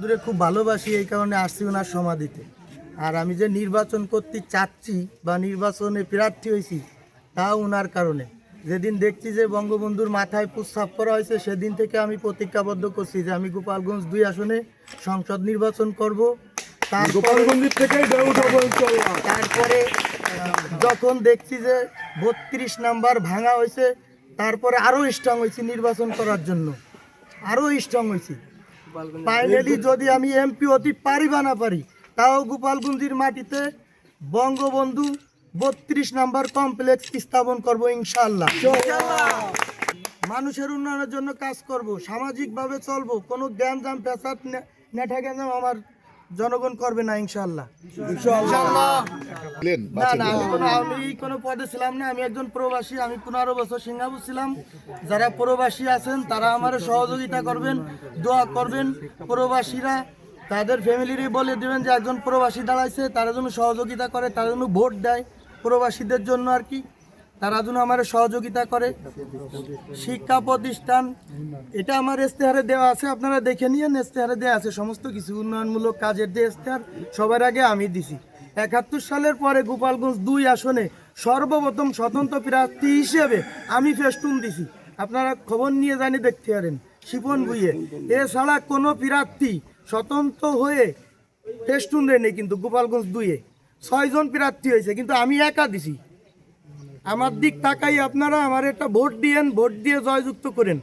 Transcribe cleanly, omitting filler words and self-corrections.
বন্ধুরে খুব ভালোবাসি, এই কারণে আসছি ওনার সমাধিতে। আর আমি যে নির্বাচন করতে চাচ্ছি বা নির্বাচনে প্রার্থী হয়েছি তাও ওনার কারণে। যেদিন দেখছি যে বঙ্গবন্ধুর মাথায় প্রস্তাব করা হয়েছে সেদিন থেকে আমি প্রতিজ্ঞাবদ্ধ করছি যে আমি গোপালগঞ্জ 2 আসনে সংসদ নির্বাচন করব। তারপরে যখন দেখছি যে 32 নাম্বার ভাঙা হয়েছে, তারপরে আরও স্ট্রং হয়েছি নির্বাচন করার জন্য, আরও স্ট্রং হয়েছি। ফাইনালি যদি আমি এমপি হতে পারি বা না পারি, তাও গোপালগঞ্জের মাটিতে বঙ্গবন্ধু 32 নাম্বার কমপ্লেক্স স্থাপন করব ইনশাআল্লাহ। মানুষের উন্নয়নের জন্য কাজ করব, সামাজিকভাবে চলবো, কোনো গ্যাঞ্জাম ফ্যাসাদ নেঠা গ্যাঞ্জাম আমার জনগণ করবে না ইনশাআল্লাহ। না না, আমি কোনো পদে ছিলাম না, আমি একজন প্রবাসী। আমি 15 বছর সিঙ্গাপুর ছিলাম। যারা প্রবাসী আছেন তারা আমার সহযোগিতা করবেন, দোয়া করবেন। প্রবাসীরা তাদের ফ্যামিলিরই বলে দেবেন যে একজন প্রবাসী দাঁড়াইছে, তারা যেন সহযোগিতা করে, তারা যেন ভোট দেয় প্রবাসীদের জন্য আর কি, তারা যেন আমার সহযোগিতা করে। শিক্ষা প্রতিষ্ঠান, এটা আমার ইশতেহারে দেওয়া আছে, আপনারা দেখে নিয়েন। ইশতেহারে দেওয়া আছে সমস্ত কিছু উন্নয়নমূলক কাজের যে ইশতেহার, সবার আগে আমি দিছি। 71 সালের পরে গোপালগঞ্জ 2 আসনে সর্বপ্রথম স্বতন্ত্র প্রার্থী হিসেবে আমি ফেস্টুন দিছি। আপনারা খবর নিয়ে জানি দেখতে পারেন শিপন ভুইয়ে। এছাড়া কোনো প্রার্থী স্বতন্ত্র হয়ে ফেস্টুন দেয়নি, কিন্তু গোপালগঞ্জ 2 6 জন প্রার্থী হয়েছে, কিন্তু আমি একা দিছি। আমার দিক তাকাই আপনারা আমার একটা ভোট দিয়েন, ভোট দিয়ে জয়যুক্ত করেন।